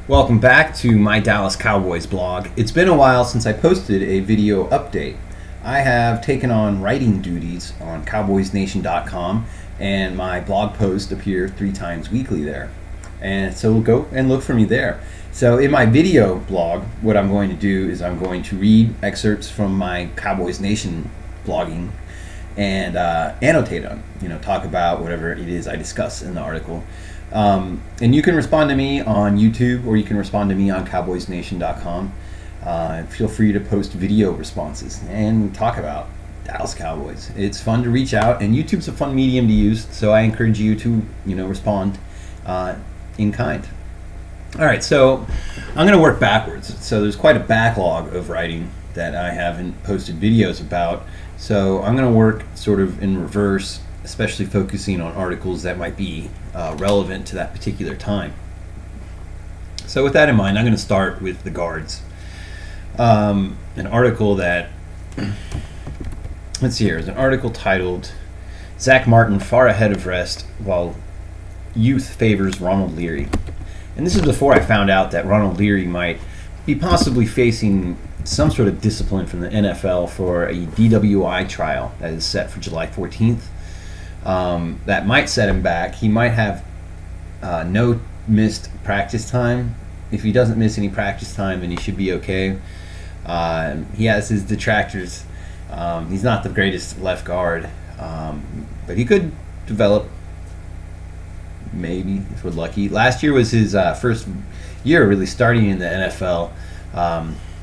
Welcome back to my Dallas Cowboys blog. It's been a while since I posted a video update. I have taken on writing duties on cowboysnation.com, and my blog posts appear 3 times weekly there. And so go and look for me there. So in my video blog, what I'm going to do is I'm going to read excerpts from my Cowboys Nation blogging and annotate them, talk about whatever it is I discuss in the article. And you can respond to me on YouTube, or you can respond to me on cowboysnation.com. Feel free to post video responses and talk about Dallas Cowboys. It's fun to reach out, and YouTube's a fun medium to use, so I encourage you to respond in kind. All right, so I'm going to work backwards. So there's quite a backlog of writing that I haven't posted videos about, so I'm going to work sort of in reverse, especially focusing on articles that might be relevant to that particular time. So with that in mind, I'm going to start with the guards. An article that, let's see here, is an article titled, Zack Martin far ahead of rest while youth favors Ronald Leary. And this is before I found out that Ronald Leary might be possibly facing some sort of discipline from the NFL for a DWI trial that is set for July 14th. That might set him back. He might have no missed practice time. If he doesn't miss any practice time, then he should be okay. He has his detractors. He's not the greatest left guard, but he could develop, maybe, if we're lucky. Last year was his first year really starting in the NFL.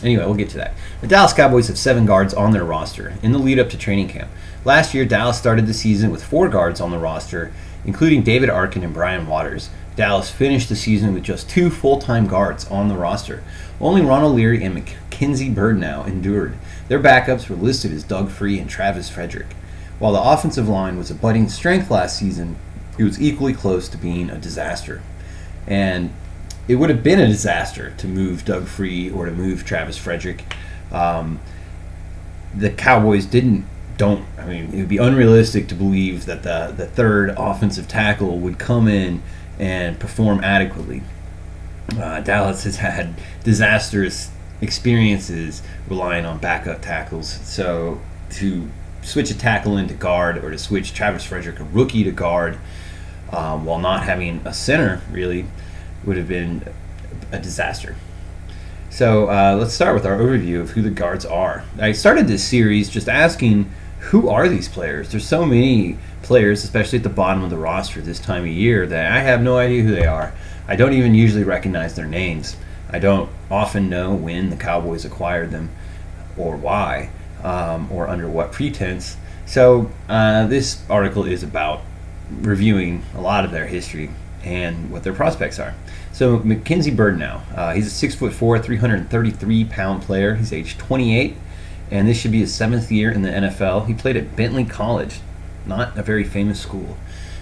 Anyway, we'll get to that. The Dallas Cowboys have 7 guards on their roster in the lead up to training camp. Last year, Dallas started the season with 4 guards on the roster, including David Arkin and Brian Waters. Dallas finished the season with just 2 full-time guards on the roster. Only Ronald Leary and Mackenzy Bernadeau endured. Their backups were listed as Doug Free and Travis Fredrick. While the offensive line was a budding strength last season, it was equally close to being a disaster. And it would have been a disaster to move Doug Free or to move Travis Fredrick. The Cowboys it would be unrealistic to believe that the third offensive tackle would come in and perform adequately. Dallas has had disastrous experiences relying on backup tackles. So to switch a tackle into guard, or to switch Travis Fredrick, a rookie, to guard, while not having a center, really would have been a disaster. So let's start with our overview of who the guards are. I started this series just asking, who are these players? There's so many players, especially at the bottom of the roster this time of year, that I have no idea who they are. I don't even usually recognize their names. I don't often know when the Cowboys acquired them, or why, or under what pretense. So this article is about reviewing a lot of their history and what their prospects are. So Mackenzy Bernadeau, he's a 6'4", 333-pound player. He's age 28, and this should be his 7th year in the NFL. He played at Bentley College, not a very famous school.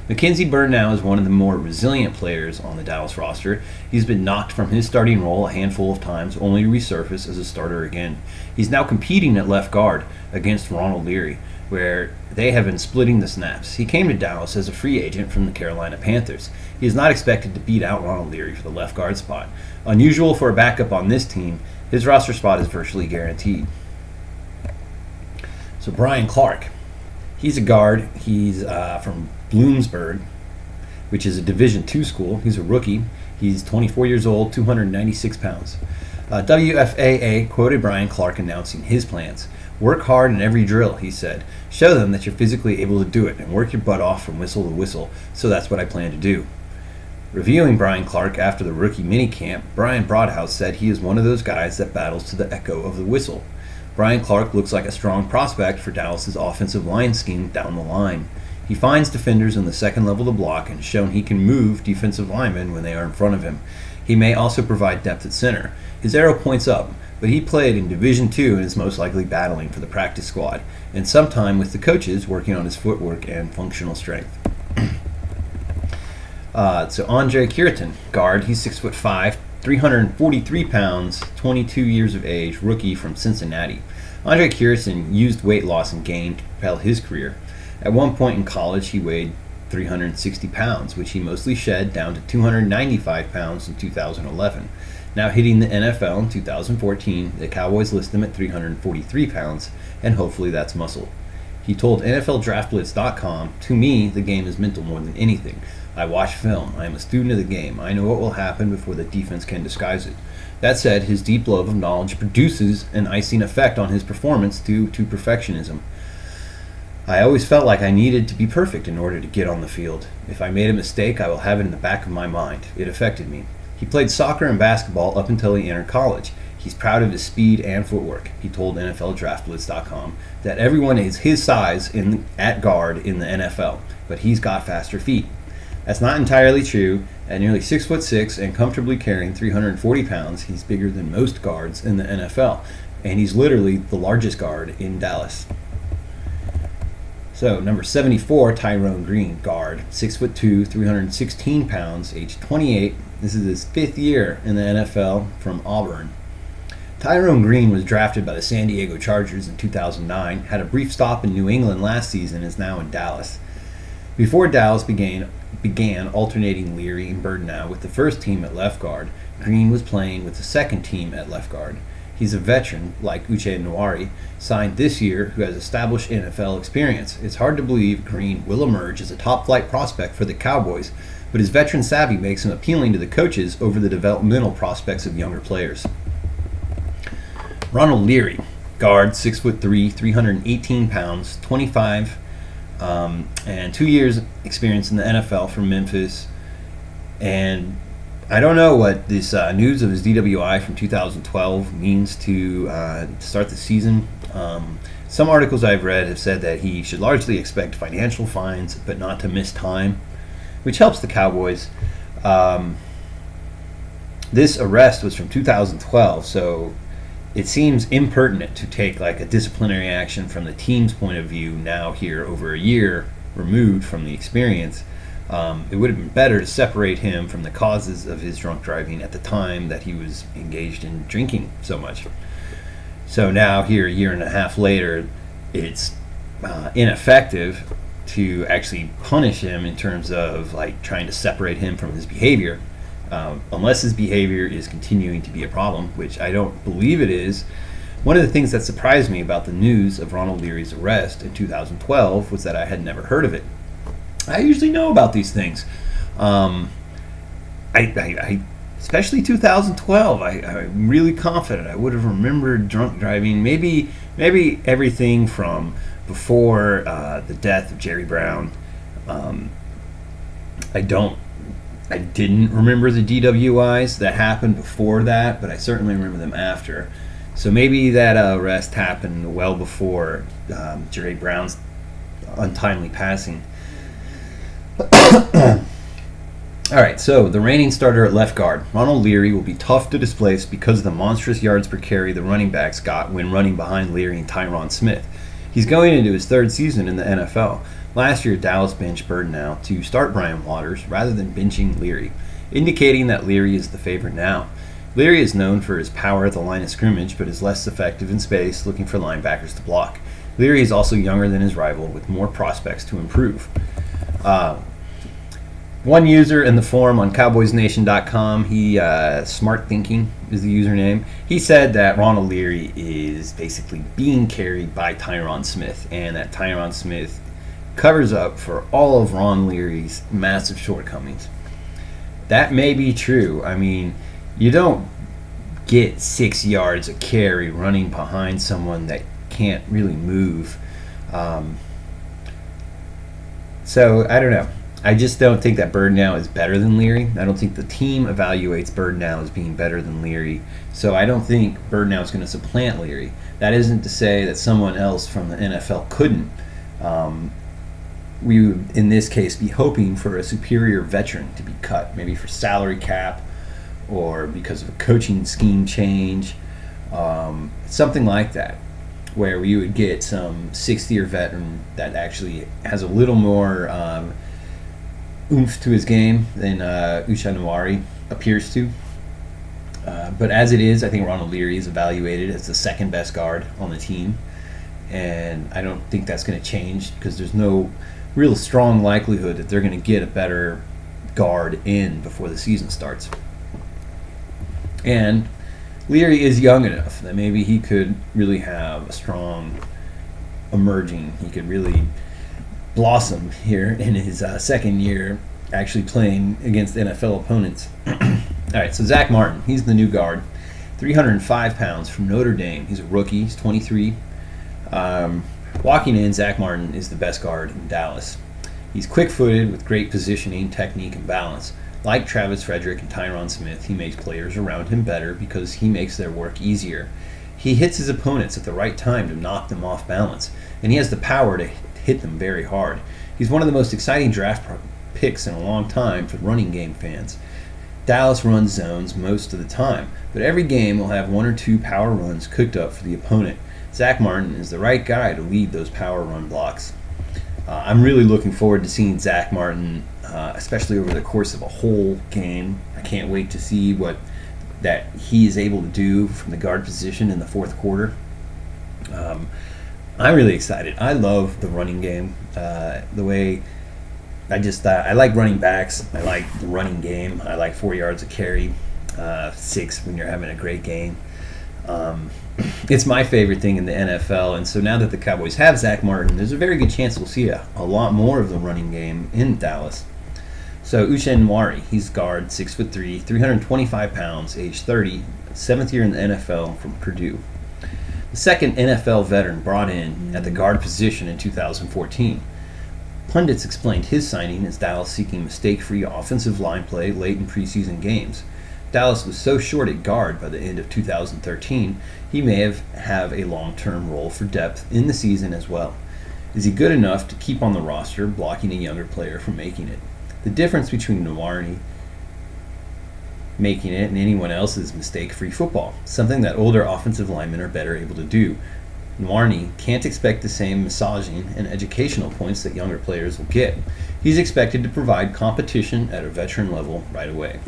Mackenzy Bernadeau is one of the more resilient players on the Dallas roster. He's been knocked from his starting role a handful of times, only to resurface as a starter again. He's now competing at left guard against Ronald Leary, where they have been splitting the snaps. He came to Dallas as a free agent from the Carolina Panthers. He is not expected to beat out Ronald Leary for the left guard spot. Unusual for a backup on this team, his roster spot is virtually guaranteed. So Brian Clark, he's a guard. He's from Bloomsburg, which is a Division II school. He's a rookie. He's 24 years old, 296 pounds. WFAA quoted Brian Clark announcing his plans. Work hard in every drill, he said. Show them that you're physically able to do it, and work your butt off from whistle to whistle. So that's what I plan to do. Reviewing Brian Clark after the rookie minicamp, Brian Broadhouse said he is one of those guys that battles to the echo of the whistle. Brian Clark looks like a strong prospect for Dallas's offensive line scheme down the line. He finds defenders in the second level to block and has shown he can move defensive linemen when they are in front of him. He may also provide depth at center. His arrow points up, but he played in Division II and is most likely battling for the practice squad, and sometime with the coaches working on his footwork and functional strength. So Andre Kiritan, guard, he's 6'5", 343 pounds, 22 years of age, rookie from Cincinnati. Andre Kiritan used weight loss and gain to propel his career. At one point in college, he weighed 360 pounds, which he mostly shed down to 295 pounds in 2011. Now hitting the NFL in 2014, the Cowboys list him at 343 pounds, and hopefully that's muscle. He told NFLDraftBlitz.com, "To me, the game is mental more than anything. I watch film. I am a student of the game. I know what will happen before the defense can disguise it." That said, his deep love of knowledge produces an icing effect on his performance due to perfectionism. "I always felt like I needed to be perfect in order to get on the field. If I made a mistake, I will have it in the back of my mind. It affected me." He played soccer and basketball up until he entered college. He's proud of his speed and footwork. He told NFLDraftBlitz.com that everyone is his size at guard in the NFL, but he's got faster feet. That's not entirely true. At nearly 6'6" and comfortably carrying 340 pounds, he's bigger than most guards in the NFL, and he's literally the largest guard in Dallas. So, number 74, Tyrann Green, guard, 6'2", 316 pounds, age 28. This is his 5th year in the NFL, from Auburn. Tyrann Green was drafted by the San Diego Chargers in 2009, had a brief stop in New England last season, and is now in Dallas. Before Dallas began alternating Leary and Bernadeau with the first team at left guard, Green was playing with the second team at left guard. He's a veteran, like Uche Nwari, signed this year, who has established NFL experience. It's hard to believe Green will emerge as a top-flight prospect for the Cowboys, but his veteran savvy makes him appealing to the coaches over the developmental prospects of younger players. Ronald Leary, guard, 6'3", 318 pounds, 25, and 2 years experience in the NFL from Memphis. And I don't know what this news of his DWI from 2012 means to start the season. Some articles I've read have said that he should largely expect financial fines, but not to miss time, which helps the Cowboys. This arrest was from 2012, so it seems impertinent to take like a disciplinary action from the team's point of view now here over a year removed from the experience. It would have been better to separate him from the causes of his drunk driving at the time that he was engaged in drinking so much. So now here a year and a half later, it's ineffective to actually punish him in terms of like trying to separate him from his behavior. Unless his behavior is continuing to be a problem, which I don't believe it is. One of the things that surprised me about the news of Ronald Leary's arrest in 2012 was that I had never heard of it. I usually know about these things. I especially 2012, I'm really confident I would have remembered drunk driving. Maybe everything from before the death of Jerry Brown. I didn't remember the DWIs that happened before that, but I certainly remember them after. So maybe that arrest happened well before Jerry Brown's untimely passing. All right, so the reigning starter at left guard, Ronald Leary, will be tough to displace because of the monstrous yards per carry the running backs got when running behind Leary and Tyrann Smith. He's going into his 3rd season in the NFL. Last year, Dallas benched Bernadeau to start Brian Waters rather than benching Leary, indicating that Leary is the favorite now. Leary is known for his power at the line of scrimmage, but is less effective in space, looking for linebackers to block. Leary is also younger than his rival, with more prospects to improve. One user in the forum on CowboysNation.com, Smart Thinking is the username. He said that Ronald Leary is basically being carried by Tyrann Smith, and that Tyrann Smith covers up for all of Ron Leary's massive shortcomings. That may be true. I mean, you don't get 6 yards a carry running behind someone that can't really move. So, I don't know. I just don't think that Bernadeau is better than Leary. I don't think the team evaluates Bernadeau as being better than Leary. So I don't think Bernadeau is going to supplant Leary. That isn't to say that someone else from the NFL couldn't. We would, in this case, be hoping for a superior veteran to be cut, maybe for salary cap or because of a coaching scheme change, something like that, where we would get some 6th-year veteran that actually has a little more oomph to his game than Uche Nwari appears to. But as it is, I think Ronald Leary is evaluated as the 2nd best guard on the team, and I don't think that's going to change because there's no real strong likelihood that they're going to get a better guard in before the season starts. And Leary is young enough that maybe he could really have a strong emerging. He could really blossom here in his second year actually playing against NFL opponents. All right, so Zack Martin, he's the new guard. 305 pounds from Notre Dame. He's a rookie. He's 23. Walking in, Zack Martin is the best guard in Dallas. He's quick-footed with great positioning, technique, and balance. Like Travis Fredrick and Tyrann Smith, he makes players around him better because he makes their work easier. He hits his opponents at the right time to knock them off balance, and he has the power to hit them very hard. He's one of the most exciting draft picks in a long time for running game fans. Dallas runs zones most of the time, but every game will have one or two power runs cooked up for the opponent. Zack Martin is the right guy to lead those power run blocks. I'm really looking forward to seeing Zack Martin, especially over the course of a whole game. I can't wait to see what that he is able to do from the guard position in the fourth quarter. I'm really excited. I love the running game. The way I like running backs. I like the running game. I like 4 yards a carry, 6 when you're having a great game. It's my favorite thing in the NFL, and so now that the Cowboys have Zack Martin, there's a very good chance we'll see a lot more of the running game in Dallas. So Uche Nwari, he's guard, 6'3", 325 pounds, age 30, 7th year in the NFL from Purdue. The second NFL veteran brought in at the guard position in 2014. Pundits explained his signing as Dallas seeking mistake-free offensive line play late in preseason games. Dallas was so short at guard by the end of 2013, he may have a long-term role for depth in the season as well. Is he good enough to keep on the roster, blocking a younger player from making it? The difference between Nwari making it and anyone else is mistake-free football, something that older offensive linemen are better able to do. Nwari can't expect the same massaging and educational points that younger players will get. He's expected to provide competition at a veteran level right away.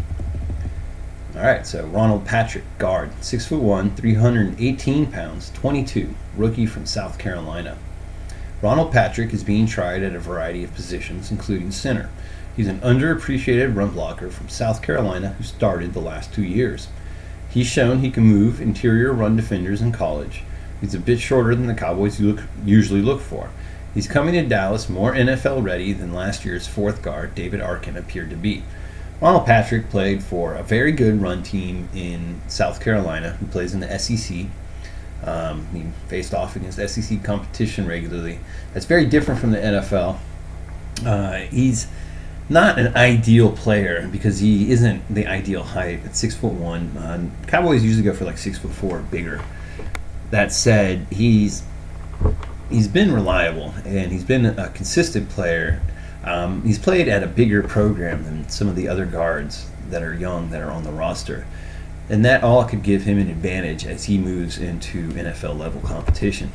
All right, so Ronald Patrick, guard, 6'1", 318 pounds, 22, rookie from South Carolina. Ronald Patrick is being tried at a variety of positions, including center. He's an underappreciated run blocker from South Carolina who started the last 2 years. He's shown he can move interior run defenders in college. He's a bit shorter than the Cowboys usually look for. He's coming to Dallas more NFL ready than last year's fourth guard David Arkin appeared to be. Ronald Patrick played for a very good run team in South Carolina who plays in the SEC. He faced off against SEC competition regularly. That's very different from the NFL. He's not an ideal player because he isn't the ideal height at 6'1". Cowboys usually go for like 6'4", bigger. That said, he's been reliable and he's been a consistent player. He's played at a bigger program than some of the other guards that are young that are on the roster, and that all could give him an advantage as he moves into NFL level competition.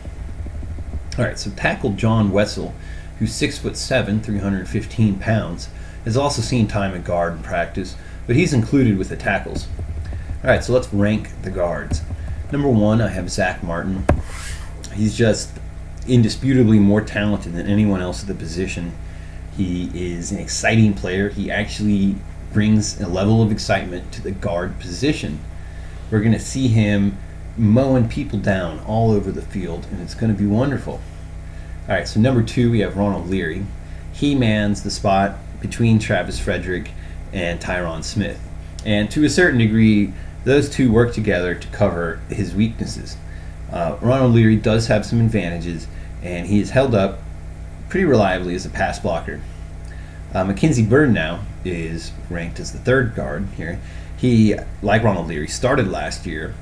All right, so tackle John Wetzel, who's 6'7", 315 pounds, has also seen time at guard in practice, but he's included with the tackles. All right, so let's rank the guards. Number 1, I have Zack Martin. He's just indisputably more talented than anyone else at the position. He is an exciting player. He actually brings a level of excitement to the guard position. We're going to see him mowing people down all over the field, and it's going to be wonderful. All right, so number 2, we have Ronald Leary. He mans the spot between Travis Fredrick and Tyrann Smith. And to a certain degree, those two work together to cover his weaknesses. Ronald Leary does have some advantages, and he is held up pretty reliably as a pass blocker. Mackenzy Bernadeau is ranked as the third guard here. He, like Ronald Leary, started last year.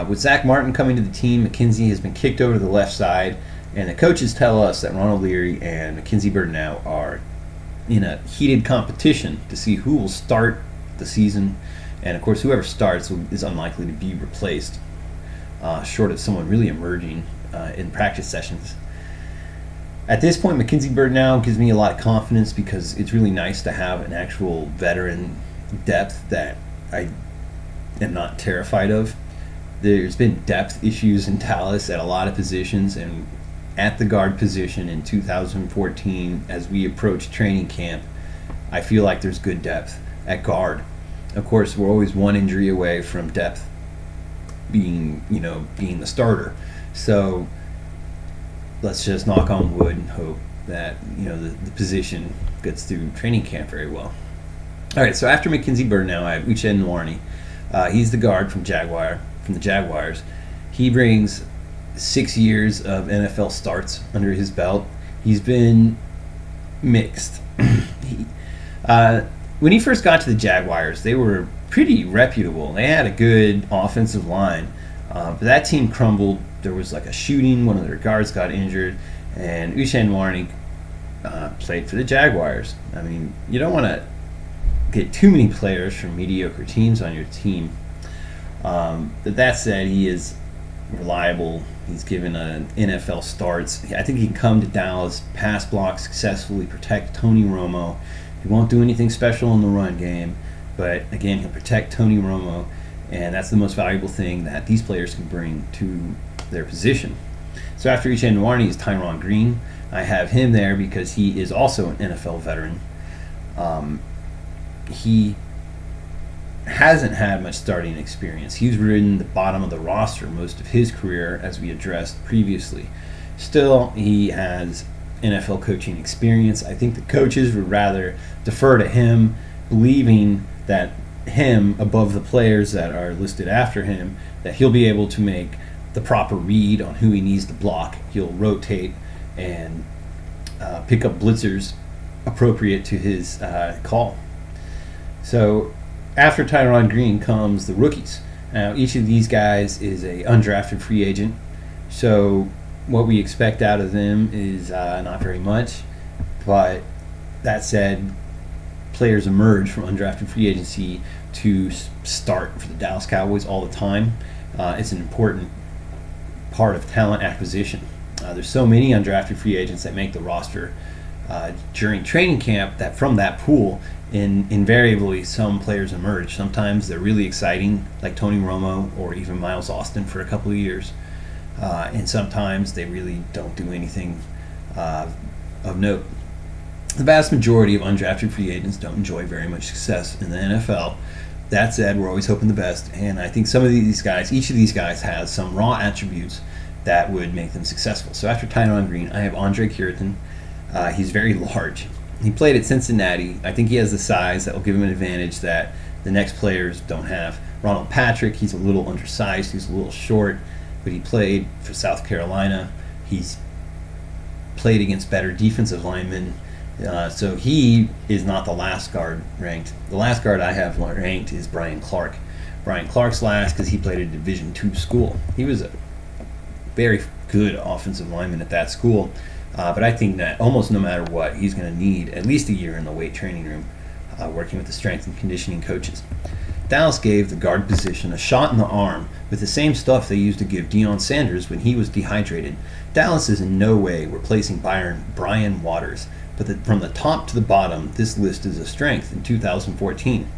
With Zack Martin coming to the team, Mackenzy has been kicked over to the left side, and the coaches tell us that Ronald Leary and Mackenzy Bernadeau are in a heated competition to see who will start the season, and of course whoever starts is unlikely to be replaced, short of someone really emerging in practice sessions. At this point, Mackenzy Bernadeau gives me a lot of confidence because it's really nice to have an actual veteran depth that I am not terrified of. There's been depth issues in Dallas at a lot of positions, and at the guard position in 2014 as we approach training camp, I feel like there's good depth at guard. Of course, we're always one injury away from depth being the starter. So let's just knock on wood and hope that the position gets through training camp very well. All right, so after Mackenzy Bernadeau, I have Uche Nwarni. He's the guard from the Jaguars. He brings 6 years of NFL starts under his belt. He's been mixed. When he first got to the Jaguars, they were pretty reputable. They had a good offensive line, but that team crumbled. There was like a shooting. One of their guards got injured, and Uche Nwarni played for the Jaguars. I mean, you don't want to get too many players from mediocre teams on your team. But that said, he is reliable. He's given NFL starts. I think he can come to Dallas, pass block successfully, protect Tony Romo. He won't do anything special in the run game, but again, he'll protect Tony Romo, and that's the most valuable thing that these players can bring to their position. So after Uche Nwarni is Tyrann Green. I have him there because he is also an NFL veteran. He hasn't had much starting experience. He's ridden the bottom of the roster most of his career, as we addressed previously. Still, he has NFL coaching experience. I think the coaches would rather defer to him, believing that him above the players that are listed after him, that he'll be able to make the proper read on who he needs to block. He'll rotate and pick up blitzers appropriate to his call. So after Tyrann Green comes the rookies. Now, each of these guys is a undrafted free agent, so what we expect out of them is not very much. But that said, players emerge from undrafted free agency to start for the Dallas Cowboys all the time. It's an important part of talent acquisition. There's so many undrafted free agents that make the roster during training camp that from that pool, invariably some players emerge. Sometimes they're really exciting, like Tony Romo or even Miles Austin for a couple of years. And sometimes they really don't do anything of note. The vast majority of undrafted free agents don't enjoy very much success in the NFL. That said, we're always hoping the best, and I think some of these guys, each of these guys has some raw attributes that would make them successful. So after Tyrann Green, I have Andre Cureton. He's very large. He played at Cincinnati. I think he has the size that will give him an advantage that the next players don't have. Ronald Patrick, he's a little undersized, he's a little short, but he played for South Carolina. He's played against better defensive linemen. So he is not the last guard ranked. The last guard I have ranked is Brian Clark. Brian Clark's last because he played at a Division II school. He was a very good offensive lineman at that school. But I think that almost no matter what, he's going to need at least a year in the weight training room, working with the strength and conditioning coaches. Dallas gave the guard position a shot in the arm with the same stuff they used to give Deion Sanders when he was dehydrated. Dallas is in no way replacing Brian Waters, but from the top to the bottom, this list is a strength in 2014.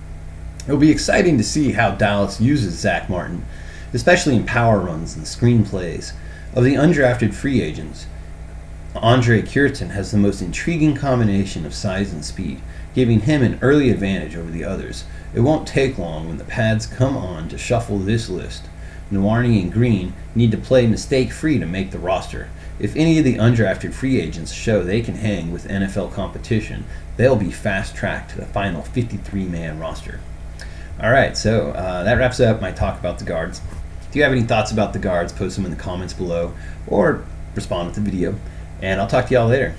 It will be exciting to see how Dallas uses Zack Martin, especially in power runs and screen plays. Of the undrafted free agents, Andre Cureton has the most intriguing combination of size and speed, giving him an early advantage over the others. It won't take long when the pads come on to shuffle this list. Nwarni and Green need to play mistake-free to make the roster. If any of the undrafted free agents show they can hang with NFL competition, they'll be fast-tracked to the final 53-man roster. All right, so that wraps up my talk about the guards. If you have any thoughts about the guards, post them in the comments below or respond with the video. And I'll talk to y'all later.